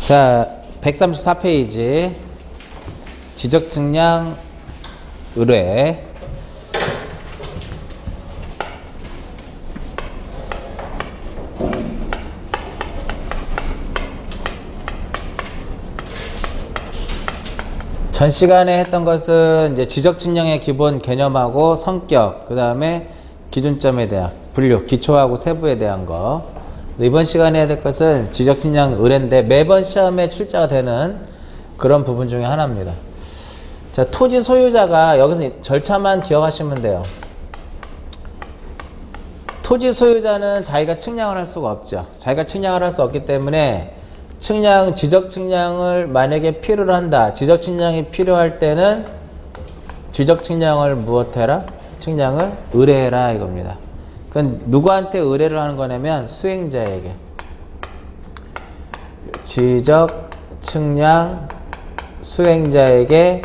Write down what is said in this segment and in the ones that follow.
자, 134페이지 지적측량 의뢰. 전 시간에 했던 것은 이제 지적측량의 기본 개념하고 성격, 그 다음에 기준점에 대한 분류, 기초하고 세부에 대한 거. 이번 시간에 해야 될 것은 지적측량 의뢰인데 매번 시험에 출제가 되는 그런 부분 중에 하나입니다. 자, 토지 소유자가 여기서 절차만 기억하시면 돼요. 토지 소유자는 자기가 측량을 할 수가 없죠. 자기가 측량을 할 수 없기 때문에 지적측량을 만약에 필요로 한다. 지적측량이 필요할 때는 지적측량을 무엇해라? 측량을 의뢰해라 이겁니다. 그건 누구한테 의뢰를 하는 거냐면 수행자에게. 지적측량 수행자에게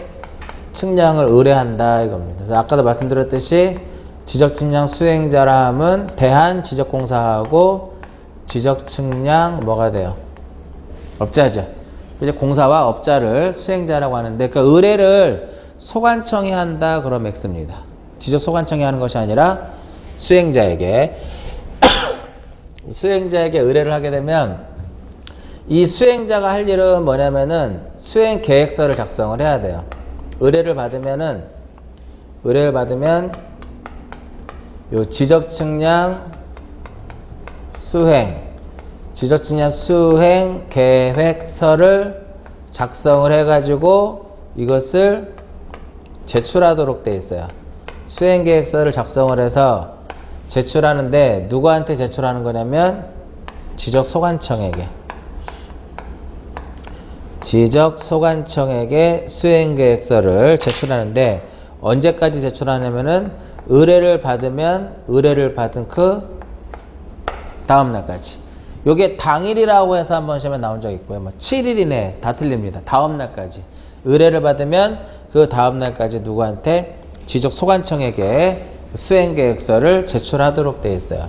측량을 의뢰한다 이겁니다. 그래서 아까도 말씀드렸듯이 지적측량 수행자라 함은 대한지적공사하고 지적측량 뭐가 돼요? 업자죠. 이제 공사와 업자를 수행자라고 하는데 그 의뢰를 소관청이 한다 그럼 X입니다. 지적 소관청이 하는 것이 아니라 수행자에게 수행자에게 의뢰를 하게 되면 이 수행자가 할 일은 뭐냐면은 수행 계획서를 작성을 해야 돼요. 의뢰를 받으면 요 지적측량 수행 계획서를 작성을 해가지고 이것을 제출하도록 돼 있어요. 수행 계획서를 작성을 해서 제출하는데 누구한테 제출하는 거냐면 지적소관청에게 수행 계획서를 제출하는데 언제까지 제출하냐면은 의뢰를 받은 그 다음 날까지. 요게 당일이라고 해서 한번 시험에 나온 적 있고요. 뭐 7일 이내 다 틀립니다. 다음 날까지. 의뢰를 받으면 그 다음 날까지 누구한테 지적소관청에게 수행계획서를 제출하도록 되어 있어요.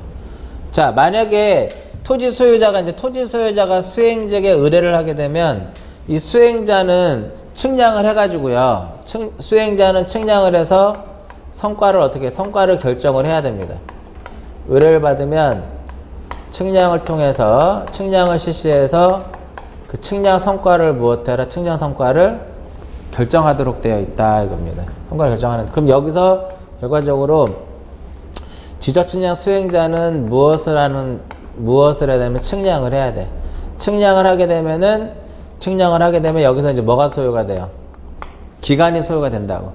자, 만약에 토지 소유자가 수행자에게 의뢰를 하게 되면 이 수행자는 측량을 해가지고요. 수행자는 측량을 해서 성과를 결정을 해야 됩니다. 의뢰를 받으면 측량을 통해서 측량을 실시해서 그 측량 성과를 측량 성과를 결정하도록 되어 있다 이겁니다. 성과를 결정하는. 그럼 여기서 결과적으로 지적측량 수행자는 무엇을 해야 되면 측량을 해야 돼. 측량을 하게 되면 여기서 이제 뭐가 소요가 돼요? 기간이 소요가 된다고.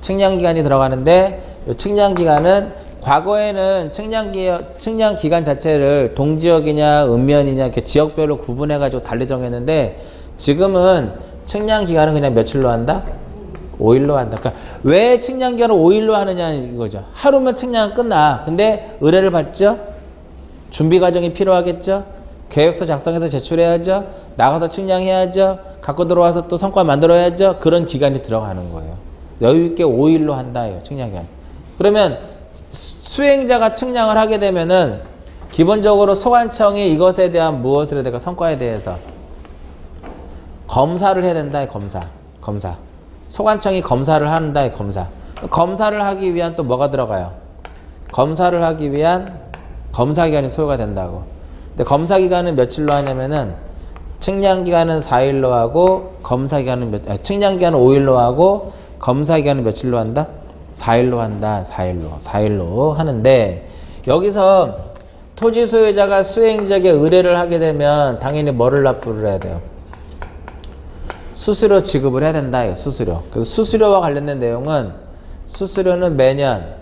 측량 기간이 들어가는데 이 측량 기간은 과거에는 측량 기간 자체를 동지역이냐 읍면이냐 이렇게 지역별로 구분해가지고 달리 정했는데 지금은 측량 기간은 그냥 며칠로 한다? 5일로 한다. 그러니까 왜 측량 기간을 5일로 하느냐 이거죠. 하루면 측량은 끝나. 근데 의뢰를 받죠? 준비 과정이 필요하겠죠? 계획서 작성해서 제출해야죠? 나가서 측량해야죠? 갖고 들어와서 또 성과 만들어야죠? 그런 기간이 들어가는 거예요. 여유있게 5일로 한다. 측량 기간. 그러면 수행자가 측량을 하게 되면은 기본적으로 소관청이 이것에 대한 무엇을 해야 될까? 성과에 대해서 검사를 해야 된다. 검사. 소관청이 검사를 한다. 검사를 하기 위한 또 뭐가 들어가요? 검사를 하기 위한 검사 기간이 소요가 된다고. 근데 검사 기간은 며칠로 하냐면은 측량 기간은 4일로 하고 측량 기간은 5일로 하고 검사 기간은 며칠로 한다? 4일로 한다. 4일로 하는데 여기서 토지 소유자가 수행자에게 의뢰를 하게 되면 당연히 뭐를 납부를 해야 돼요? 수수료 지급을 해야 된다. 수수료. 그래서 수수료와 관련된 내용은 수수료는 매년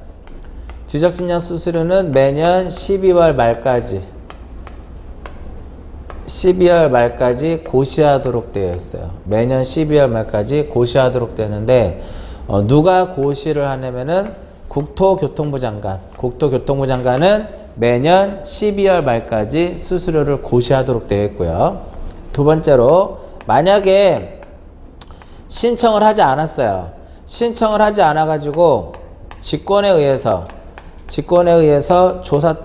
지적측량 수수료는 매년 12월 말까지 고시하도록 되어 있어요. 매년 12월 말까지 고시하도록 되는데 누가 고시를 하냐면은 국토교통부 장관은 매년 12월 말까지 수수료를 고시하도록 되어 있고요. 두 번째로 만약에 신청을 하지 않았어요. 신청을 하지 않아가지고 직권에 의해서 조사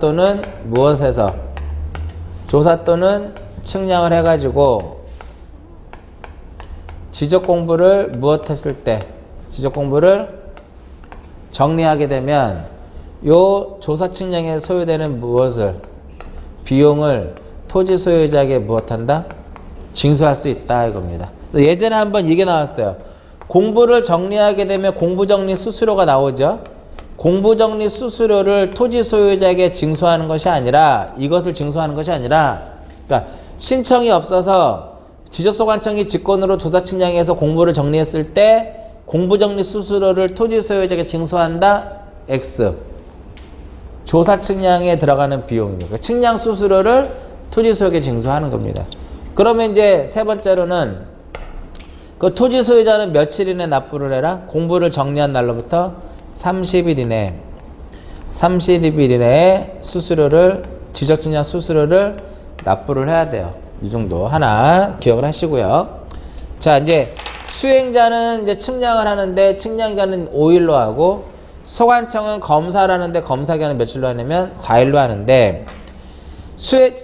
또는 측량을 해가지고 지적 공부를 무엇 했을 때 지적 공부를 정리하게 되면 요 조사 측량에 소요되는 무엇을 비용을 토지 소유자에게 무엇한다? 징수할 수 있다 이겁니다. 예전에 한번 이게 나왔어요. 공부를 정리하게 되면 공부정리 수수료가 나오죠. 공부정리 수수료를 토지 소유자에게 징수하는 것이 아니라 이것을 징수하는 것이 아니라 그러니까 신청이 없어서 지적소관청이 직권으로 조사 측량해서 공부를 정리했을 때 공부정리 수수료를 토지 소유자에게 징수한다. X. 조사 측량에 들어가는 비용입니다. 그러니까 측량 수수료를 토지 소유자에게 징수하는 겁니다. 그러면 이제 세 번째로는 그 토지 소유자는 며칠 이내 납부를 해라? 공부를 정리한 날로부터 30일 이내에 수수료를 지적 측량 수수료를 납부를 해야 돼요. 이 정도 하나 기억을 하시고요. 자, 이제 수행자는 이제 측량을 하는데 측량기간은 5일로 하고 소관청은 검사를 하는데 검사기간은 며칠로 하냐면 4일로 하는데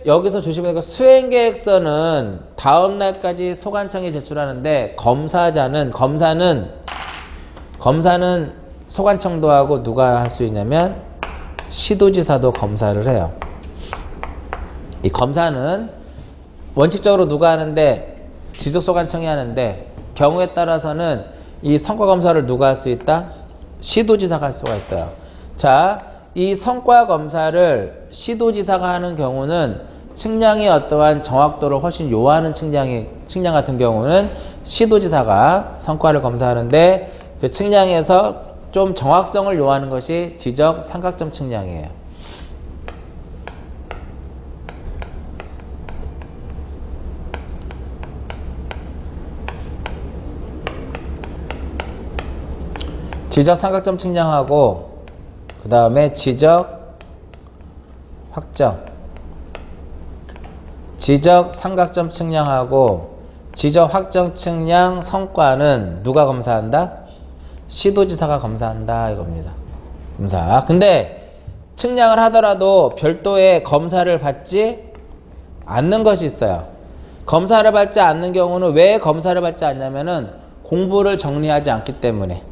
여기서 조심해야 될 거 수행계획서는 다음 날까지 소관청이 제출하는데 검사는 소관청도 하고 누가 할 수 있냐면 시도지사도 검사를 해요. 이 검사는 원칙적으로 누가 하는데 지적소관청이 하는데 경우에 따라서는 이 성과검사를 누가 할 수 있다? 시도지사가 할 수가 있어요. 자, 이 성과검사를 시도지사가 하는 경우는 측량의 어떠한 정확도를 훨씬 요하는 측량 같은 경우는 시도지사가 성과를 검사하는데 그 측량에서 좀 정확성을 요하는 것이 지적 삼각점 측량이에요. 지적 삼각점 측량하고 그 다음에 지적 확정, 지적 삼각점 측량하고 지적 확정 측량 성과는 누가 검사한다? 시도지사가 검사한다 이겁니다. 검사. 근데 측량을 하더라도 별도의 검사를 받지 않는 것이 있어요. 검사를 받지 않는 경우는 왜 검사를 받지 않냐면은 공부를 정리하지 않기 때문에.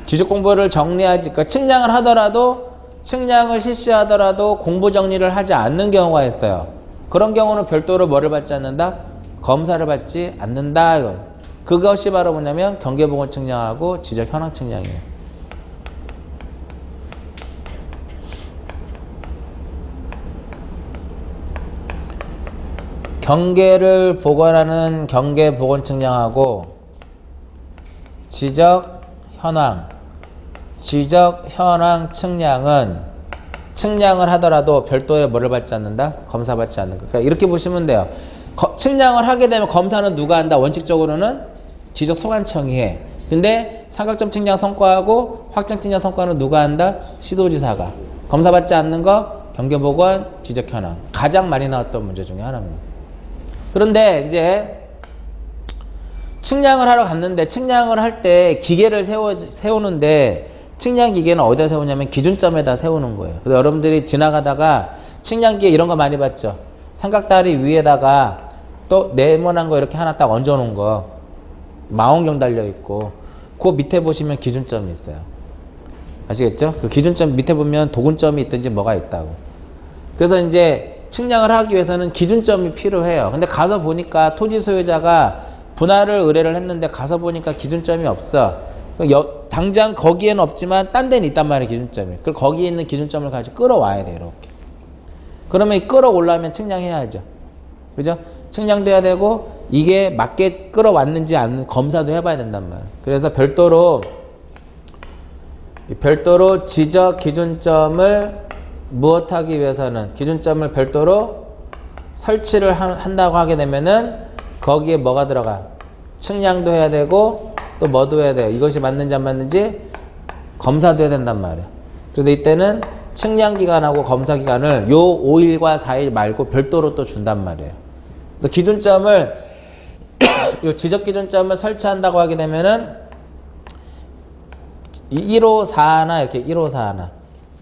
지적 공부를 정리하지, 그러니까 측량을 하더라도 측량을 실시하더라도 공부 정리를 하지 않는 경우가 있어요. 그런 경우는 별도로 뭐를 받지 않는다? 검사를 받지 않는다 이건. 그것이 바로 뭐냐면 경계보건 측량하고 지적 현황 측량이에요. 경계를 복원하는 경계보건 측량하고 지적 현황 측량은 측량을 하더라도 별도의 뭐를 받지 않는다? 검사 받지 않는 거. 그러니까 이렇게 보시면 돼요. 측량을 하게 되면 검사는 누가 한다? 원칙적으로는 지적 소관청이 해. 근데 삼각점 측량 성과하고 확정 측량 성과는 누가 한다? 시도지사가. 검사 받지 않는 거 경계보건, 지적 현황. 가장 많이 나왔던 문제 중에 하나입니다. 그런데 이제 측량을 하러 갔는데 측량을 할 때 기계를 세우는데 측량 기계는 어디다 세우냐면 기준점에다 세우는 거예요. 그래서 여러분들이 지나가다가 측량기계 이런 거 많이 봤죠. 삼각다리 위에다가 또 네모난 거 이렇게 하나 딱 얹어 놓은 거 망원경 달려 있고 그 밑에 보시면 기준점이 있어요. 아시겠죠? 그 기준점 밑에 보면 도군점이 있든지 뭐가 있다고. 그래서 이제 측량을 하기 위해서는 기준점이 필요해요. 근데 가서 보니까 토지 소유자가 분할을 의뢰를 했는데 가서 보니까 기준점이 없어. 당장 거기에는 없지만 딴 데는 있단 말이에요. 기준점이. 그럼 거기에 있는 기준점을 가지고 끌어와야 돼요. 이렇게. 그러면 끌어올라면 측량해야죠. 그죠? 측량도 해야 되고 이게 맞게 끌어왔는지 안 검사도 해봐야 된단 말이에요. 그래서 별도로 지적 기준점을 무엇하기 위해서는 기준점을 별도로 설치를 한다고 하게 되면은 거기에 뭐가 들어가? 측량도 해야 되고 또 뭐도 해야 돼요. 이것이 맞는지 안 맞는지 검사도 해야 된단 말이에요. 그래서 이때는 측량기간하고 검사기간을 요 5일과 4일 말고 별도로 또 준단 말이에요. 기준점을 요 지적기준점을 설치한다고 하게 되면은 1541 이렇게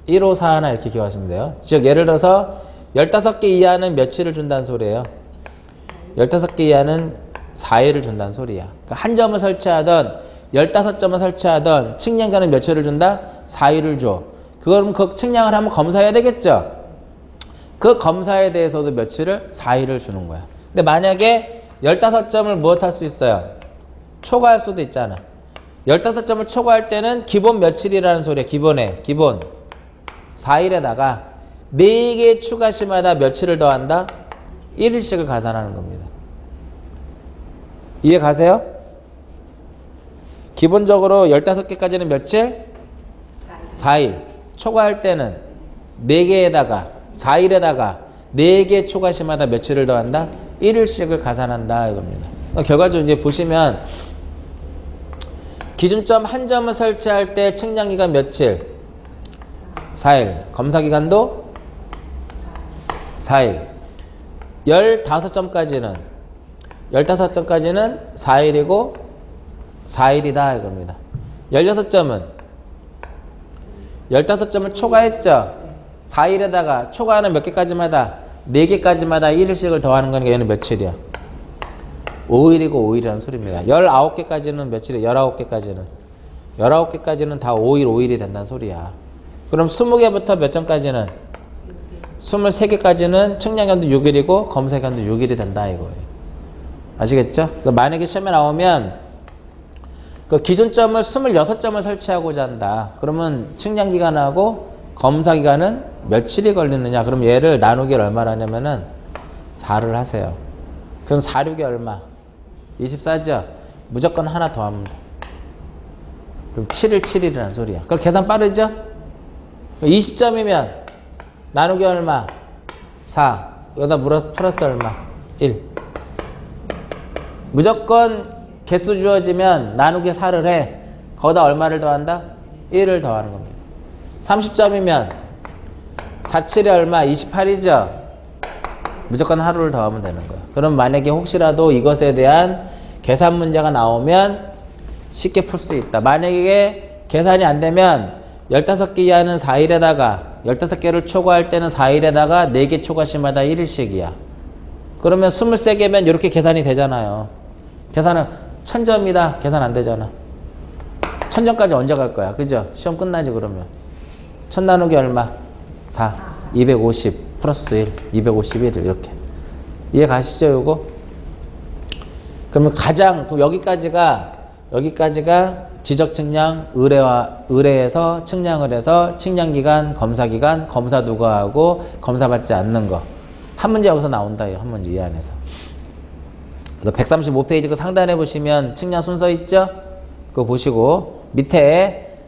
1541 이렇게 기억하시면 돼요. 즉 예를 들어서 15개 이하는 며칠을 준다는 소리예요. 15개 이하는 4일을 준다는 소리야. 그러니까 한 점을 설치하던 15점을 설치하던 측량기간은 며칠을 준다? 4일을 줘. 그럼 그 측량을 한번 검사해야 되겠죠? 그 검사에 대해서도 며칠을? 4일을 주는 거야. 근데 만약에 15점을 무엇할 수 있어요? 초과할 수도 있잖아. 15점을 초과할 때는 기본 며칠이라는 소리야. 기본 4일에다가 4개 추가 시마다 며칠을 더한다? 1일씩을 가산하는 겁니다. 이해 가세요? 기본적으로 15개까지는 며칠? 4일. 초과할 때는 4개에다가 4일에다가 4개 초과 시마다 며칠을 더한다? 1일씩을 가산한다 이겁니다. 결과적으로 이제 보시면 기준점 한 점을 설치할 때 측량기간 며칠? 4일. 검사기간도 4일. 15점까지는 4일이고 4일이다 이겁니다. 16점을 초과했죠. 4일에다가 초과하는 몇 개까지마다 4개까지마다 1일씩을 더하는 거니까 얘는 며칠이야? 5일이고 5일이라는 소리입니다. 19개까지는 며칠이야? 19개까지는 다 5일이 된다는 소리야. 그럼 20개부터 몇 점까지는? 23개까지는 측량기간도 6일이고 검사기간도 6일이 된다 이거예요. 아시겠죠? 만약에 시험에 나오면 그 기준점을 26점을 설치하고자 한다. 그러면 측량기간하고 검사기간은 며칠이 걸리느냐? 그럼 얘를 나누기를 얼마를 하냐면은 4를 하세요. 그럼 4, 6이 얼마? 24죠? 무조건 하나 더 합니다. 그럼 7일 7일이라는 소리야. 그럼 계산 빠르죠? 20점이면 나누기 얼마? 4. 여기다 플러스 얼마? 1. 무조건 개수 주어지면 나누기 4를 해. 거기다 얼마를 더한다? 1을 더하는 겁니다. 30점이면 4, 7이 얼마? 28이죠? 무조건 하루를 더하면 되는 거야. 그럼 만약에 혹시라도 이것에 대한 계산 문제가 나오면 쉽게 풀 수 있다. 만약에 계산이 안 되면 15개 이하는 4일에다가 15개를 초과할 때는 4일에다가 4개 초과시마다 1일씩이야. 그러면 23개면 이렇게 계산이 되잖아요. 계산은 1000점이다. 계산 안 되잖아. 1000점까지 언제 갈 거야? 그죠? 시험 끝나지 그러면. 1000 나누기 얼마? 4. 250 플러스 1. 251 이렇게. 이해 가시죠 요거? 그러면 가장 여기까지가 지적 측량 의뢰해서 측량을 해서 측량기간, 검사기간, 검사 누가 하고 검사받지 않는 거. 한 문제 여기서 나온다요. 한 문제 이 안에서. 135페이지 그 상단에 보시면 측량 순서 있죠? 그거 보시고 밑에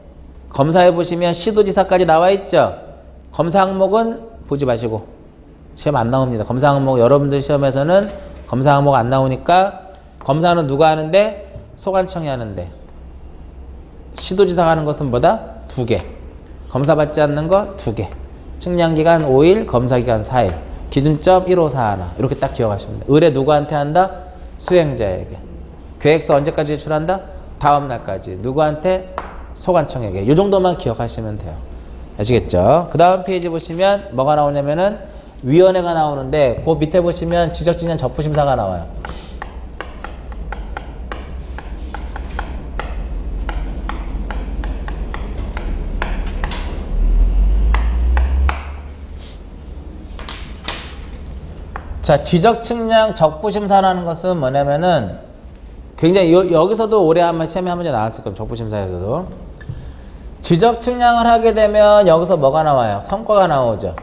검사해 보시면 시도지사까지 나와 있죠? 검사 항목은 보지 마시고 시험 안 나옵니다. 검사 항목 여러분들 시험에서는 검사 항목 안 나오니까 검사는 누가 하는데? 소관청이 하는데 시도지사가 하는 것은 뭐다? 2개. 검사받지 않는 거 2개. 측량기간 5일, 검사기간 4일. 기준점 1541. 이렇게 딱 기억하시면 돼요. 의뢰 누구한테 한다? 수행자에게. 계획서 언제까지 제출한다? 다음 날까지. 누구한테? 소관청에게. 이 정도만 기억하시면 돼요. 아시겠죠? 그 다음 페이지 보시면 뭐가 나오냐면은 위원회가 나오는데 그 밑에 보시면 지적측량 적부심사가 나와요. 자, 지적측량 적부심사라는 것은 뭐냐면은 굉장히 여기서도 올해 아마 시험에 한 문제 나왔을 겁니다. 적부심사에서도. 지적측량을 하게 되면 여기서 뭐가 나와요? 성과가 나오죠.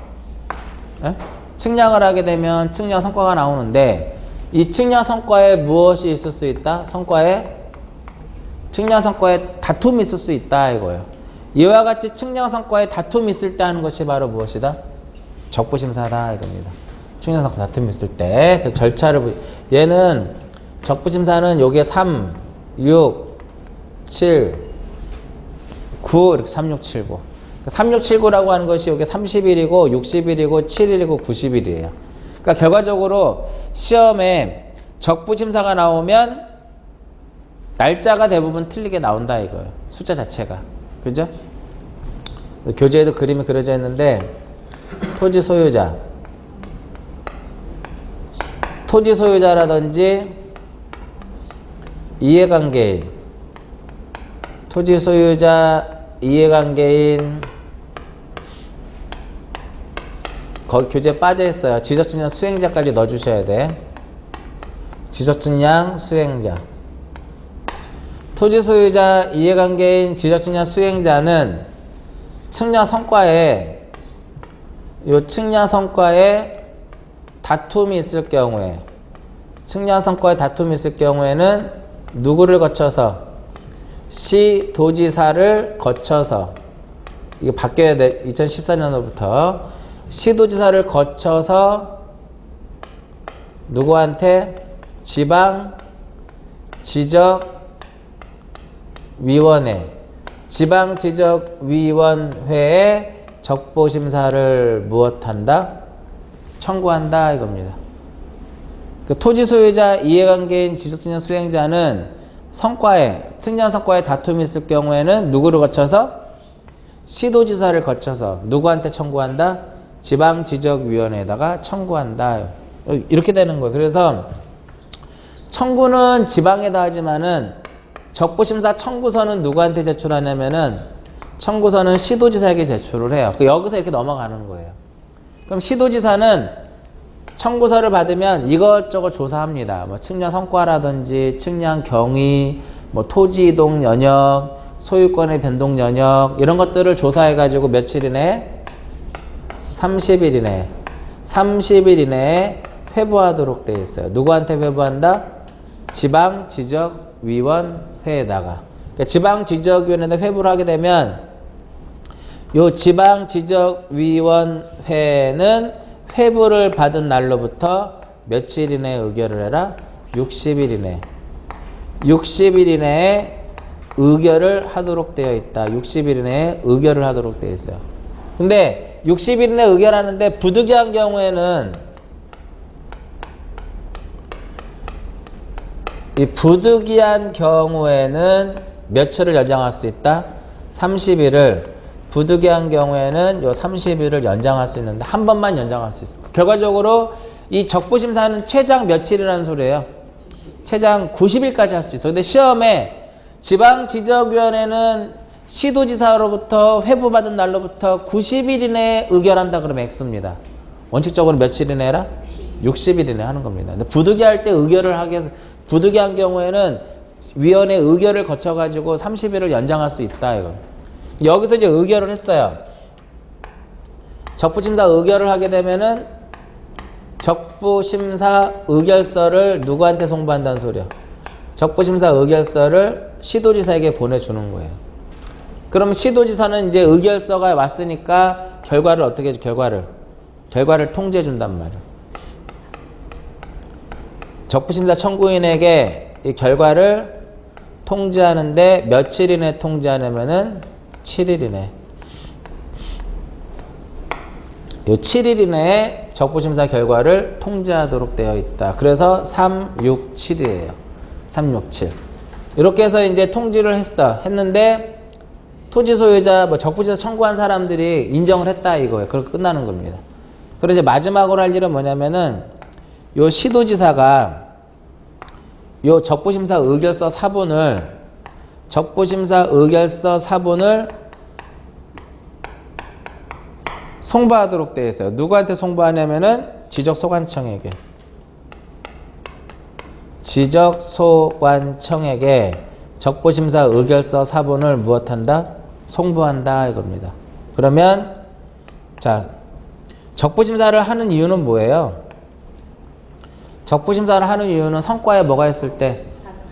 에? 측량을 하게 되면 측량 성과가 나오는데 이 측량 성과에 무엇이 있을 수 있다? 측량 성과에 다툼이 있을 수 있다 이거예요. 이와 같이 측량 성과에 다툼이 있을 때 하는 것이 바로 무엇이다? 적부심사다 이겁니다. 측량 성과 다툼이 있을 때 그 절차를 얘는 적부심사는 요게 3, 6, 7, 9 이렇게 3, 6, 7, 9 3, 6, 7, 9라고 하는 것이 요게 30일이고 60일이고 7일이고 90일이에요. 그러니까 결과적으로 시험에 적부심사가 나오면 날짜가 대부분 틀리게 나온다 이거예요. 숫자 자체가. 그죠? 교재에도 그림이 그려져 있는데 토지 소유자라든지 이해관계인, 토지 소유자 이해관계인, 거기 교재에 빠져있어요. 지적증량 수행자까지 넣어주셔야 돼. 지적증량 수행자. 토지 소유자 이해관계인 지적증량 수행자는 측량 성과에 다툼이 있을 경우에, 측량 성과에 다툼이 있을 경우에는 누구를 거쳐서? 시 도지사를 거쳐서, 이게 바뀌어야 돼. 2014년도부터 시도지사를 거쳐서 누구한테? 지방지적위원회에 적보심사를 무엇한다? 청구한다 이겁니다. 그 토지 소유자 이해관계인 지적증량 수행자는 측량 성과에 다툼이 있을 경우에는 누구를 거쳐서? 시도지사를 거쳐서 누구한테 청구한다? 지방지적위원회에다가 청구한다. 이렇게 되는 거예요. 그래서 청구는 지방에다 하지만은 적부심사 청구서는 누구한테 제출하냐면은 청구서는 시도지사에게 제출을 해요. 여기서 이렇게 넘어가는 거예요. 그럼 시도지사는 청구서를 받으면 이것저것 조사합니다. 뭐 측량 성과라든지 측량 경위, 뭐 토지 이동 연역, 소유권의 변동 연역 이런 것들을 조사해 가지고 며칠 이내에? 30일 이내에 회부하도록 되어 있어요. 누구한테 회부한다? 지방지적위원회에다가. 그러니까 지방지적위원회에 회부를 하게 되면 요 지방지적위원회는 회부를 받은 날로부터 며칠 이내에 의결을 해라? 60일 이내. 60일 이내에 의결을 하도록 되어 있다. 60일 이내에 의결을 하도록 되어 있어요. 근데 60일 이내에 의결하는데 부득이한 경우에는 며칠을 연장할 수 있다? 30일을. 부득이한 경우에는 요 30일을 연장할 수 있는데 한 번만 연장할 수 있어요. 결과적으로 이 적부심사는 최장 며칠이라는 소리예요. 최장 90일까지 할 수 있어요. 근데 시험에 지방지적위원회는 시도지사로부터 회부받은 날로부터 90일 이내에 의결한다 그러면 X입니다. 원칙적으로 며칠 이내라? 60일 이내 하는 겁니다. 근데 부득이할 때 부득이한 경우에는 위원회 의결을 거쳐가지고 30일을 연장할 수 있다 이거. 여기서 이제 의결을 했어요. 적부심사 의결을 하게 되면은 적부심사 의결서를 누구한테 송부한다는 소리야? 적부심사 의결서를 시도지사에게 보내주는 거예요. 그럼 시도지사는 이제 의결서가 왔으니까 결과를 어떻게 해줘? 결과를 통지해 준단 말이야. 적부심사 청구인에게 이 결과를 통지하는데 며칠 이내 통지하냐면은 7일 이내. 요 7일 이내에 적부심사 결과를 통지하도록 되어 있다. 그래서 367이에요. 367. 이렇게 해서 이제 통지를 했는데 토지 소유자, 적부심사 청구한 사람들이 인정을 했다 이거예요. 그렇게 끝나는 겁니다. 그리고 이제 마지막으로 할 일은 뭐냐면은 요 시도지사가 요 적부심사 의결서 사본을 송부하도록 되어 있어요. 누구한테 송부하냐면은 지적소관청에게 적부심사 의결서 사본을 무엇한다? 송부한다 이겁니다. 그러면 자, 적부심사를 하는 이유는 뭐예요? 적부심사를 하는 이유는 성과에 뭐가 있을 때?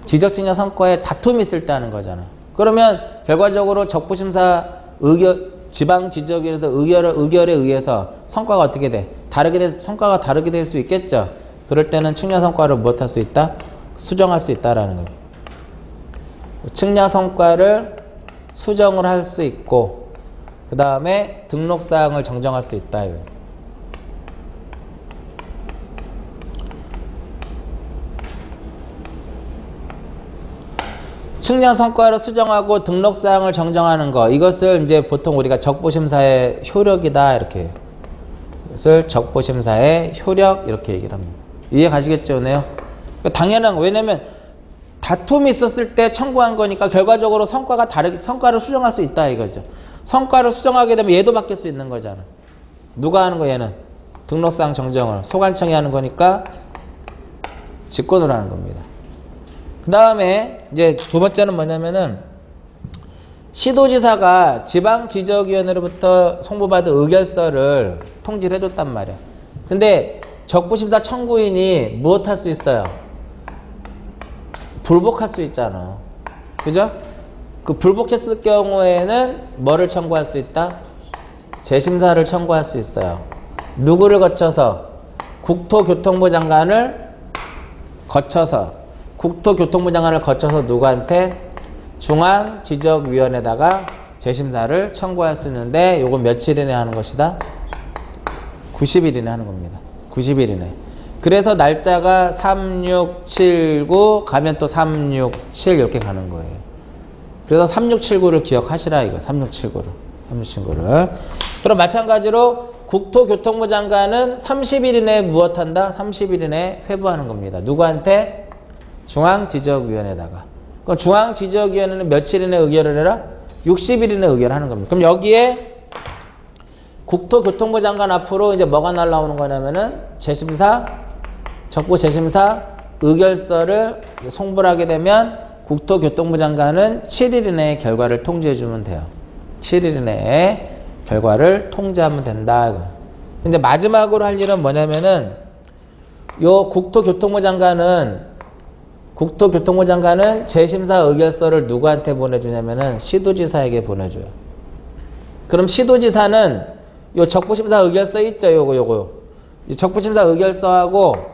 지적증량 성과에 다툼이 있을 때 하는 거잖아. 그러면 결과적으로 적부심사 지방지적위에서 의결에 의해서 성과가 어떻게 돼? 성과가 다르게 될 수 있겠죠. 그럴 때는 측량 성과를 무엇할 수 있다? 수정할 수 있다라는 거예요. 측량 성과를 수정을 할 수 있고, 그 다음에 등록사항을 정정할 수 있다. 이거예요. 측량 성과를 수정하고 등록사항을 정정하는 거, 이것을 이제 보통 우리가 적부심사의 효력이다 이렇게 해요. 이것을 적부심사의 효력 이렇게 얘기를 합니다. 이해 가시겠죠? 네요. 당연한 거. 왜냐면 다툼이 있었을 때 청구한 거니까 결과적으로 성과가 다르게 성과를 수정할 수 있다 이거죠. 성과를 수정하게 되면 얘도 바뀔 수 있는 거잖아. 누가 하는 거 얘는? 등록상 정정을 소관청이 하는 거니까 직권으로 하는 겁니다. 그 다음에 이제 두 번째는 뭐냐면은 시도지사가 지방지적위원회로부터 송부받은 의결서를 통지를 해줬단 말이야. 근데 적부심사 청구인이 무엇 할 수 있어요? 불복할 수 있잖아. 그죠? 그 불복했을 경우에는 뭐를 청구할 수 있다? 재심사를 청구할 수 있어요. 누구를 거쳐서? 국토교통부 장관을 거쳐서 누구한테? 중앙지적위원회에다가 재심사를 청구할 수 있는데 요건 며칠 이내에 하는 것이다? 90일 이내에 하는 겁니다. 90일 이내. 그래서 날짜가 3679 가면 또 367 이렇게 가는 거예요. 그래서 3679를 기억하시라 이거. 3679를. 그럼 마찬가지로 국토교통부 장관은 30일 이내에 무엇한다? 30일 이내에 회부하는 겁니다. 누구한테? 중앙지적위원회에다가. 그럼 중앙지적위원회는 며칠 이내에 의결을 해라? 60일 이내에 의결하는 겁니다. 그럼 여기에 국토교통부 장관 앞으로 이제 뭐가 날라오는 거냐면은 재심사, 적부 재심사 의결서를 송부를 하게 되면 국토교통부 장관은 7일 이내에 결과를 통지해 주면 돼요. 7일 이내에 결과를 통지하면 된다. 근데 마지막으로 할 일은 뭐냐면은 요 국토교통부 장관은 재심사 의결서를 누구한테 보내주냐면은 시도지사에게 보내줘요. 그럼 시도지사는 요 적부심사 의결서 있죠? 요거. 이 적부심사 의결서하고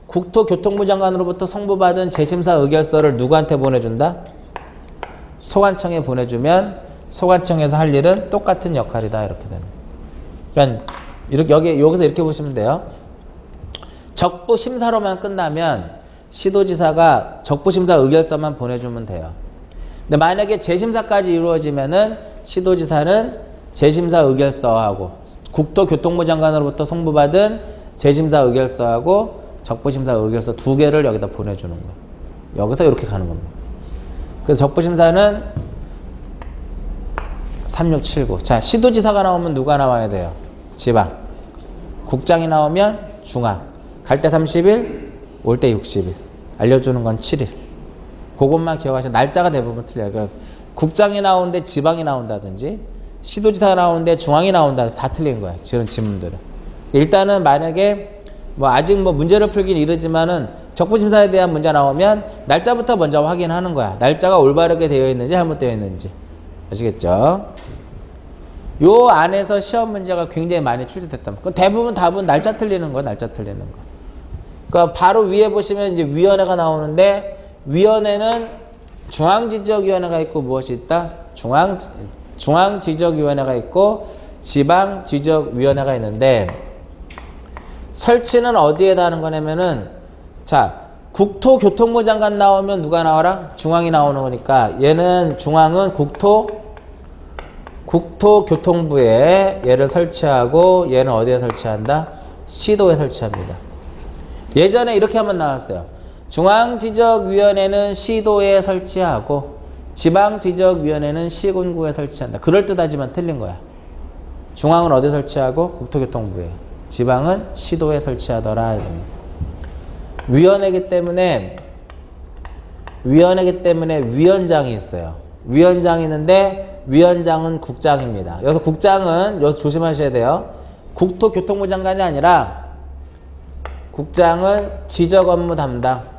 국토교통부 장관으로부터 송부받은 재심사 의결서를 누구한테 보내준다? 소관청에 보내주면 소관청에서 할 일은 똑같은 역할이다. 이렇게 되는 거예요. 그러니까 여기서 이렇게 보시면 돼요. 적부심사로만 끝나면 시도지사가 적부심사 의결서만 보내주면 돼요. 근데 만약에 재심사까지 이루어지면은 시도지사는 재심사 의결서하고 국토교통부 장관으로부터 송부받은 재심사 의결서하고 적부심사 의결서 두 개를 여기다 보내주는 거예요. 여기서 이렇게 가는 겁니다. 그래서 적부심사는 3679. 자, 시도지사가 나오면 누가 나와야 돼요? 지방. 국장이 나오면 중앙. 갈 때 30일, 올 때 60일. 알려주는 건 7일. 그것만 기억하시면 날짜가 대부분 틀려요. 그러니까 국장이 나오는데 지방이 나온다든지 시도지사가 나오는데 중앙이 나온다. 다 틀린 거야. 지금 지문들은. 일단은 만약에 아직 문제를 풀긴 이르지만은 적부심사에 대한 문제 나오면 날짜부터 먼저 확인하는 거야. 날짜가 올바르게 되어 있는지 잘못되어 있는지. 아시겠죠? 요 안에서 시험 문제가 굉장히 많이 출제됐단 말이야. 대부분 답은 날짜 틀리는 거야. 날짜 틀리는 거. 그러니까 바로 위에 보시면 이제 위원회가 나오는데 위원회는 중앙지적위원회가 있고 무엇이 있다? 중앙지적위원회가 있고 지방지적위원회가 있는데 설치는 어디에다 하는 거냐면은 자 국토교통부 장관 나오면 누가 나와라? 중앙이 나오는 거니까 얘는 중앙은 국토교통부에 얘를 설치하고 얘는 어디에 설치한다? 시도에 설치합니다. 예전에 이렇게 한번 나왔어요. 중앙지적위원회는 시도에 설치하고 지방지적위원회는 시군구에 설치한다. 그럴듯하지만 틀린 거야. 중앙은 어디에 설치하고 국토교통부에, 지방은 시도에 설치하더라. 위원회이기 때문에 위원장이 있어요. 위원장이 있는데 위원장은 국장입니다. 여기서 국장은 조심하셔야 돼요. 국토교통부 장관이 아니라 국장은 지적업무 담당.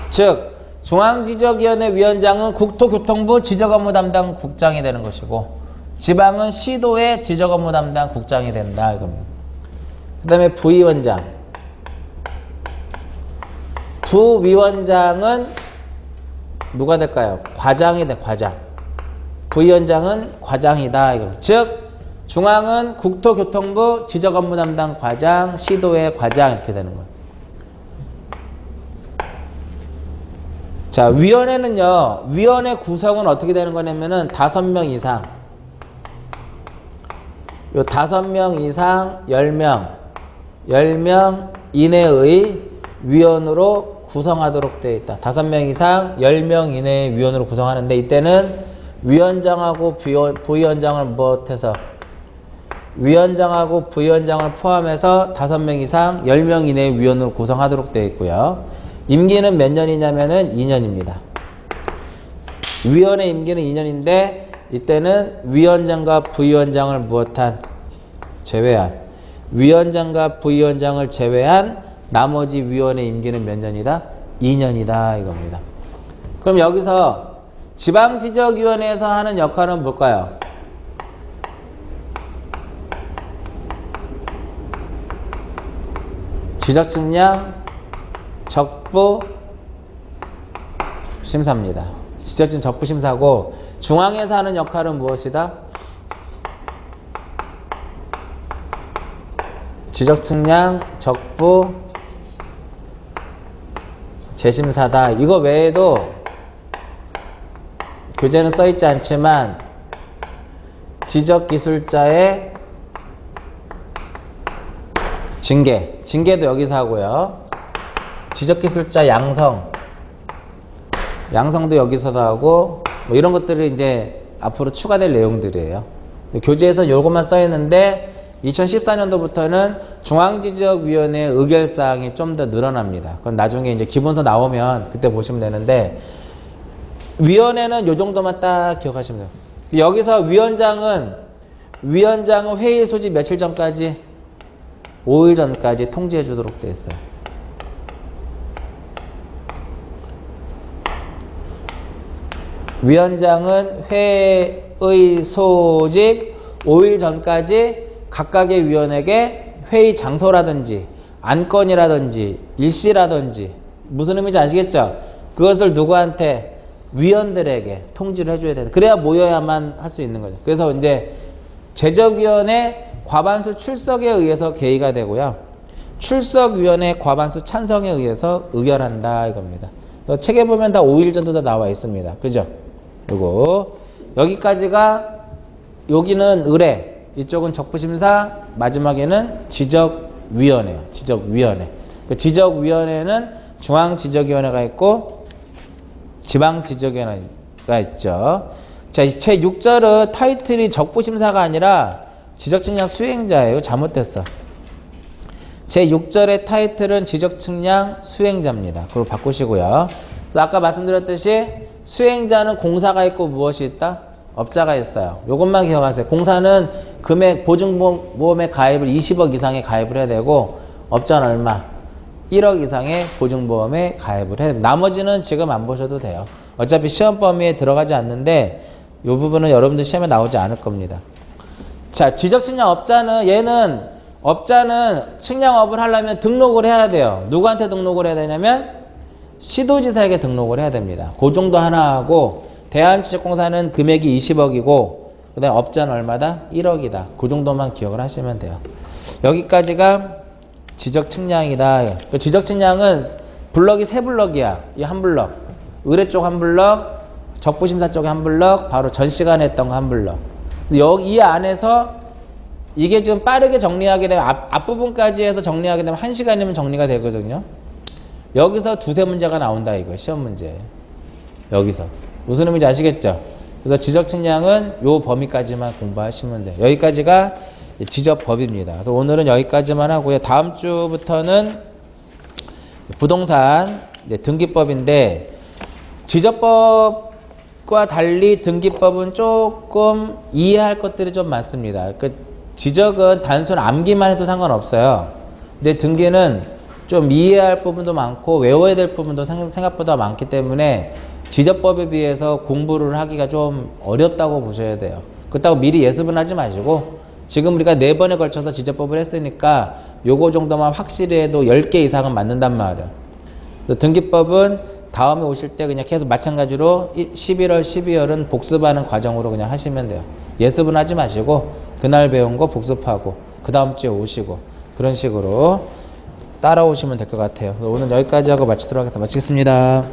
즉 중앙지적위원회 위원장은 국토교통부 지적업무 담당 국장이 되는 것이고 지방은 시도의 지적업무 담당 국장이 된다 이겁니다. 그 다음에 부위원장. 부위원장은 누가 될까요? 과장이 돼. 과장. 부위원장은 과장이다 이겁니다. 즉 중앙은 국토교통부 지적업무 담당 과장, 시도의 과장 이렇게 되는 거예요. 자, 위원회는요. 위원회 구성은 어떻게 되는 거냐면은 5명 이상. 요 5명 이상 10명. 10명 이내의 위원으로 구성하도록 되어 있다. 5명 이상 10명 이내의 위원으로 구성하는데 이때는 위원장하고 부위원장을 못해서 위원장하고 부위원장을 포함해서 5명 이상 10명 이내의 위원으로 구성하도록 되어 있고요. 임기는 몇 년이냐면은 2년입니다. 위원의 임기는 2년인데 이때는 위원장과 부위원장을 무엇한 제외한 위원장과 부위원장을 제외한 나머지 위원의 임기는 몇 년이다? 2년이다 이겁니다. 그럼 여기서 지방지적위원회에서 하는 역할은 뭘까요? 지적측량 적부 심사입니다. 지적측량 적부 심사고 중앙에서 하는 역할은 무엇이다? 지적측량 적부 재심사다. 이거 외에도 교재는 써있지 않지만 지적기술자의 징계도 여기서 하고요. 지적기술자 양성도 여기서도 하고 뭐 이런 것들이 이제 앞으로 추가될 내용들이에요. 교재에서 요것만 써있는데 2014년도부터는 중앙지적위원회 의결사항이 좀 더 늘어납니다. 그건 나중에 이제 기본서 나오면 그때 보시면 되는데 위원회는 요 정도만 딱 기억하시면 돼요. 여기서 위원장은 회의 소집 며칠 전까지 5일 전까지 통지해 주도록 되어 있어요. 위원장은 회의 소집 5일 전까지 각각의 위원에게 회의 장소라든지 안건이라든지 일시라든지 무슨 의미인지 아시겠죠? 그것을 누구한테? 위원들에게 통지를 해줘야 돼요. 그래야 모여야만 할 수 있는 거죠. 그래서 이제 제적위원회 과반수 출석에 의해서 개의가 되고요. 출석위원회 과반수 찬성에 의해서 의결한다 이겁니다. 책에 보면 다 5일 전도 다 나와 있습니다. 그죠? 그리고 여기까지가 여기는 의뢰, 이쪽은 적부심사, 마지막에는 지적위원회예요. 지적위원회. 그 지적위원회는 중앙지적위원회가 있고 지방지적위원회가 있죠. 자, 제 6절은 타이틀이 적부심사가 아니라 지적측량 수행자예요. 잘못됐어. 제 6절의 타이틀은 지적측량 수행자입니다. 그걸 바꾸시고요. 그래서 아까 말씀드렸듯이 수행자는 공사가 있고 무엇이 있다? 업자가 있어요. 요것만 기억하세요. 공사는 금액 보증보험에 가입을 20억 이상에 가입을 해야 되고 업자는 얼마? 1억 이상의 보증보험에 가입을 해야 됩니다. 나머지는 지금 안 보셔도 돼요. 어차피 시험 범위에 들어가지 않는데 이 부분은 여러분들 시험에 나오지 않을 겁니다. 자, 지적측량 업자는 측량업을 하려면 등록을 해야 돼요. 누구한테 등록을 해야 되냐면 시도지사에게 등록을 해야 됩니다. 그 정도 하나 하고 대한지적공사는 금액이 20억이고 그 다음에 업자는 얼마다? 1억이다. 그 정도만 기억을 하시면 돼요. 여기까지가 지적측량이다. 그 지적측량은 블럭이 3블럭이야. 이 한 블럭. 의뢰 쪽 한 블럭, 적부심사 쪽에 한 블럭, 바로 전 시간에 했던 거 한 블럭. 이 안에서 이게 지금 빠르게 정리하게 되면 앞부분까지 해서 정리하게 되면 1시간이면 정리가 되거든요. 여기서 두세 문제가 나온다 이거 시험 문제. 여기서 무슨 의미인지 아시겠죠? 그래서 지적측량은 요 범위까지만 공부하시면 돼요. 여기까지가 지적법입니다. 그래서 오늘은 여기까지만 하고요. 다음 주부터는 부동산 등기법인데 지적법과 달리 등기법은 조금 이해할 것들이 좀 많습니다. 지적은 단순 암기만 해도 상관없어요. 근데 등기는 좀 이해할 부분도 많고 외워야 될 부분도 생각보다 많기 때문에 지적법에 비해서 공부를 하기가 좀 어렵다고 보셔야 돼요. 그렇다고 미리 예습은 하지 마시고 지금 우리가 4번에 걸쳐서 지적법을 했으니까 요거 정도만 확실히 해도 10개 이상은 맞는단 말이에요. 등기법은 다음에 오실 때 그냥 계속 마찬가지로 11월, 12월은 복습하는 과정으로 그냥 하시면 돼요. 예습은 하지 마시고 그날 배운 거 복습하고 그 다음 주에 오시고 그런 식으로 따라오시면 될 것 같아요. 오늘 여기까지 하고 마치겠습니다.